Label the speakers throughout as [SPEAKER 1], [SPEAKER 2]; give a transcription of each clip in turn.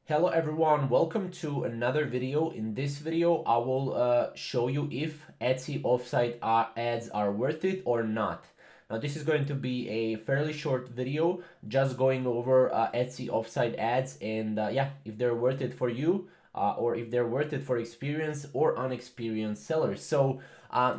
[SPEAKER 1] Hello everyone, welcome to another video. In this video, I will show you if Etsy offsite ads are worth it or not. Now this is going to be a fairly short video, just going over Etsy offsite ads and yeah, if they're worth it for you or if they're worth it for experienced or unexperienced sellers. So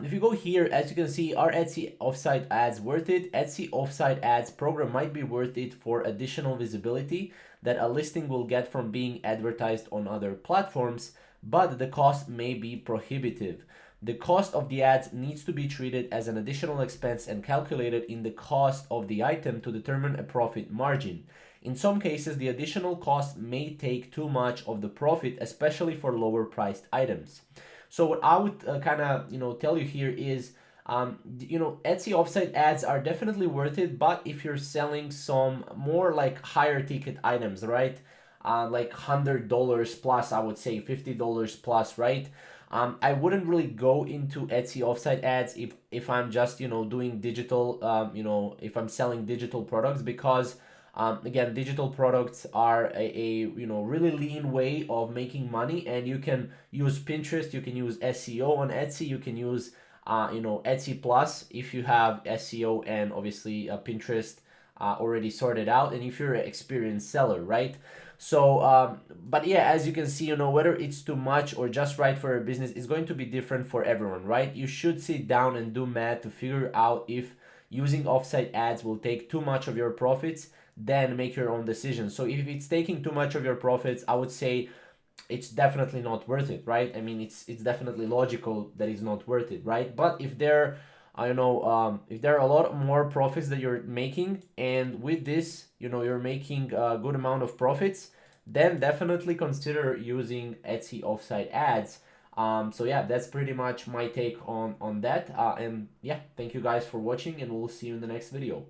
[SPEAKER 1] if you go here, as you can see, are Etsy offsite ads worth it? Etsy offsite ads program might be worth it for additional visibility that a listing will get from being advertised on other platforms, but the cost may be prohibitive. The cost of the ads needs to be treated as an additional expense and calculated in the cost of the item to determine a profit margin. In some cases, the additional cost may take too much of the profit, especially for lower priced items. So what I would kind of tell you here is Etsy offsite ads are definitely worth it, but if you're selling some more like higher ticket items, right? Like $100 plus, I would say $50 plus, right? I wouldn't really go into Etsy offsite ads if I'm just doing digital, if I'm selling digital products because again, digital products are a really lean way of making money, and you can use Pinterest, you can use SEO on Etsy, you can use Etsy Plus if you have SEO and obviously Pinterest already sorted out, and if you're an experienced seller, right? So, but yeah, as you can see, whether it's too much or just right for a business is going to be different for everyone, right? You should sit down and do math to figure out if using offsite ads will take too much of your profits, then make your own decision. So if it's taking too much of your profits, I would say it's definitely not worth it, right? I mean, it's definitely logical that it's not worth it, right? But if there, I don't know, if there are a lot more profits that you're making, and with this, you're making a good amount of profits, then definitely consider using Etsy offsite ads. So yeah, that's pretty much my take on that. And yeah, thank you guys for watching, and we'll see you in the next video.